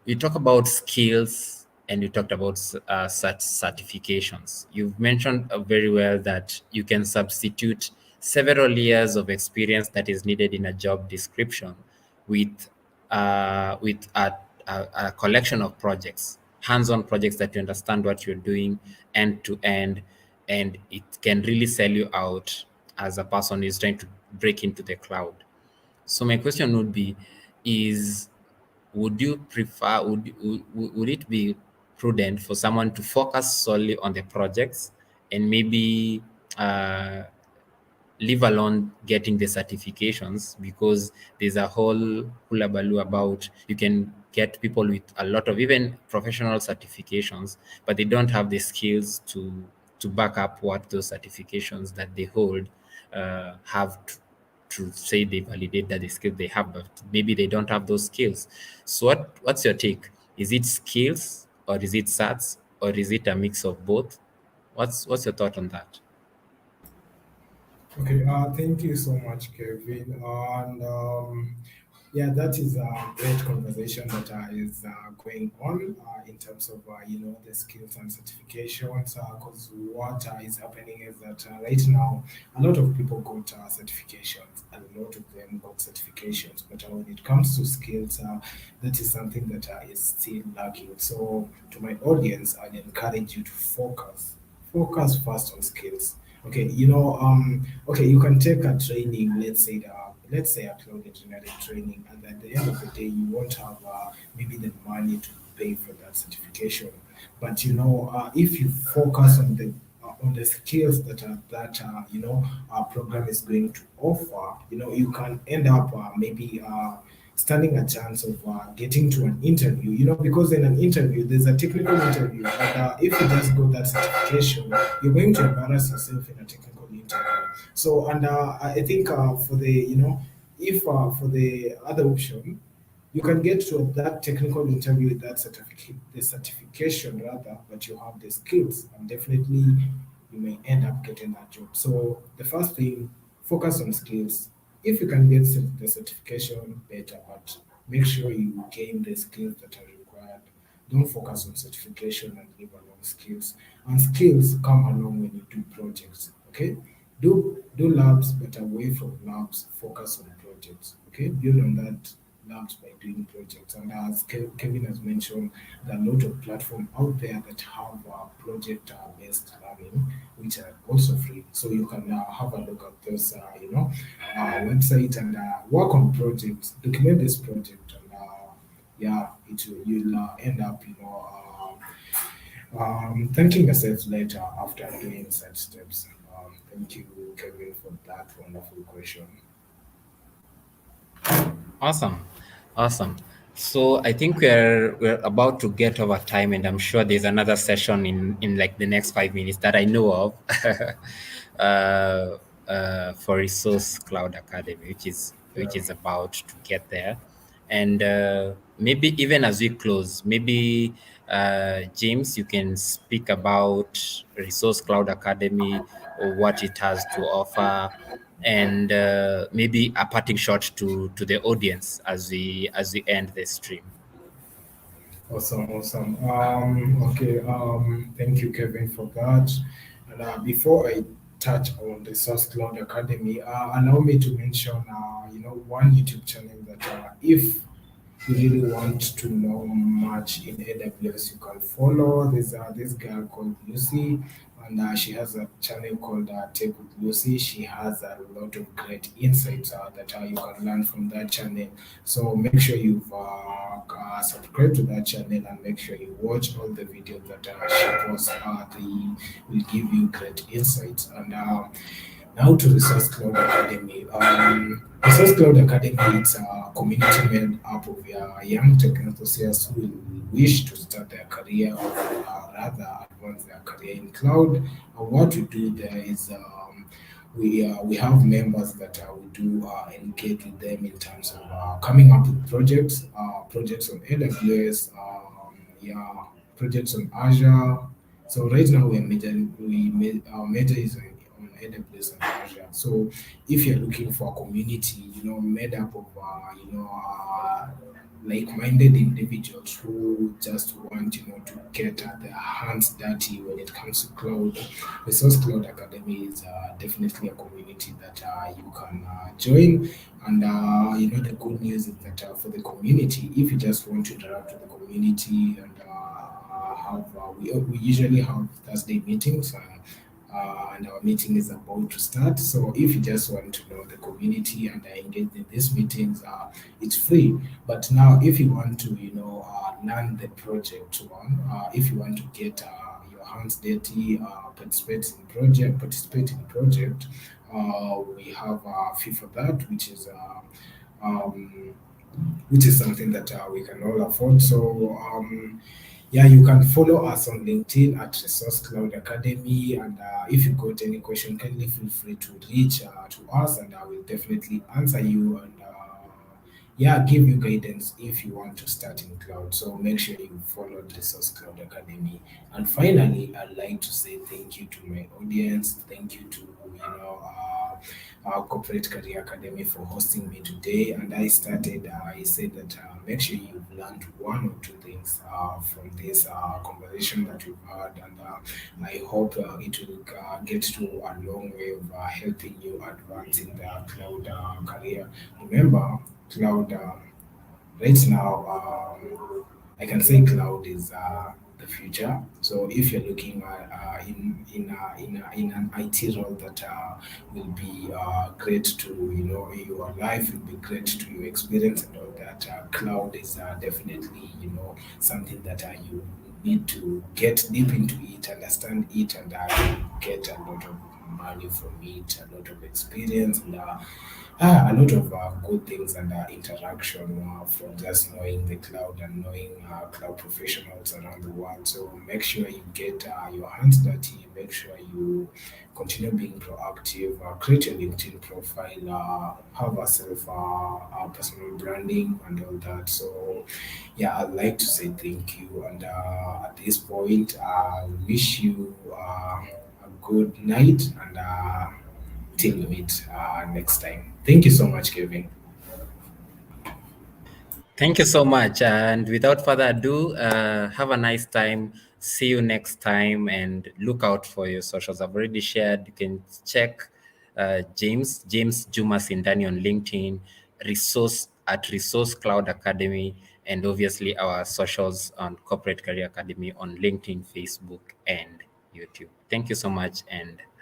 You talk about skills and you talked about such certifications. You've mentioned very well that you can substitute several years of experience that is needed in a job description with a collection of projects, hands-on projects that you understand what you're doing end to end, and it can really sell you out as a person who's trying to break into the cloud. So my question would be, is would you prefer, would it be prudent for someone to focus solely on the projects and maybe uh, leave alone getting the certifications, because there's a whole hullabaloo about you can get people with a lot of even professional certifications, but they don't have the skills to back up what those certifications that they hold have to say they validate that the skills they have, but maybe they don't have those skills. So what's your take? Is it skills, or is it SATs, or is it a mix of both? What's your thought on that? Okay, thank you so much, Kevin. And yeah, that is a great conversation that is going on in terms of the skills and certifications. Because what is happening is that right now a lot of people got certifications, and a lot of them got certifications. But when it comes to skills, that is something that is still lacking. So to my audience, I'd encourage you to focus first on skills. Okay, okay, you can take a training, let's say a cloud engineering training, and at the end of the day, you won't have maybe the money to pay for that certification. But if you focus on the skills that our program is going to offer, you can end up maybe standing a chance of getting to an interview, because in an interview, there's a technical interview. And if you just got that certification, you're going to embarrass yourself in a technical interview. So, and I think for the, if for the other option, you can get to that technical interview with that certificate, the certification rather, but you have the skills, and definitely you may end up getting that job. So the first thing, focus on skills. If you can get the certification, better, but make sure you gain the skills that are required. Don't focus on certification and leave alone skills. And skills come along when you do projects. Okay, do labs, but away from labs, focus on projects. Okay, build on that labs by doing projects. And as Kevin has mentioned, there are a lot of platforms out there that have project-based learning, which are also free. So you can have a look at those, website and work on projects, document this project, and you'll end up, thanking yourself later after doing such steps. Thank you, Kevin, for that wonderful question. Awesome. So I think we're about to get over time, and I'm sure there's another session in like the next 5 minutes that I know of for Resource Cloud Academy, which is about to get there. And maybe even as we close, maybe James, you can speak about Resource Cloud Academy or what it has to offer, and maybe a parting shot to the audience as we end the stream. Awesome. Okay. Thank you, Kevin, for that. And before I touch on the Source Cloud Academy, allow me to mention, one YouTube channel that if you really want to know much in AWS, you can follow. There's this girl called Lucy, and she has a channel called Tech with Lucy. She has a lot of great insights that you can learn from that channel. So make sure you've subscribed to that channel and make sure you watch all the videos that she posts. They will give you great insights. And now to Resource Cloud Academy. Resource Cloud Academy is a community-made app of young tech enthusiasts who wish to start their career or rather advance their career in cloud. What we do there is we have members that we do engage with them in terms of coming up with projects on AWS, projects on Azure. So right now our major is on AWS and Azure. So if you're looking for a community, made up of like-minded individuals who just want to get their hands dirty when it comes to cloud, Resource Cloud Academy is definitely a community that you can join. And the good news is that for the community, if you just want to interact with the community and we usually have Thursday meetings, and our meeting is about to start. So if you just want to know the community and engage in these meetings, it's free. But now, if you want to, learn the project one, if you want to get your hands dirty, participate in project, we have a fee for that, which is something that we can all afford. So you can follow us on LinkedIn at Resource Cloud Academy. And if you got any question, kindly feel free to reach to us, and I will definitely answer you and give you guidance if you want to start in cloud. So make sure you follow the Resource Cloud Academy. And finally, I'd like to say thank you to my audience. Thank you to our Corporate Career Academy for hosting me today. And I said that make sure you've learned one or two things from this conversation that we've had, and I hope it will get to a long way of helping you advance in the cloud career. Remember, cloud right now, I can say cloud is the future. So if you're looking in an IT role that will be great to your life, will be great to your experience and all that, cloud is definitely something that you need to get deep into it, understand it, and get a lot of value from it, a lot of experience, and a lot of good things and interaction from just knowing the cloud and knowing cloud professionals around the world. So make sure you get your hands dirty, make sure you continue being proactive, create your LinkedIn profile, have a personal branding and all that. So I'd like to say thank you, and at this point I wish you a good night, and till we meet next time. Thank you so much, Kevin. Thank you so much. And without further ado, have a nice time. See you next time and look out for your socials. I've already shared. You can check James Juma Sindani on LinkedIn, Resource Cloud Academy, and obviously our socials on Corporate Career Academy on LinkedIn, Facebook, and YouTube. Thank you so much and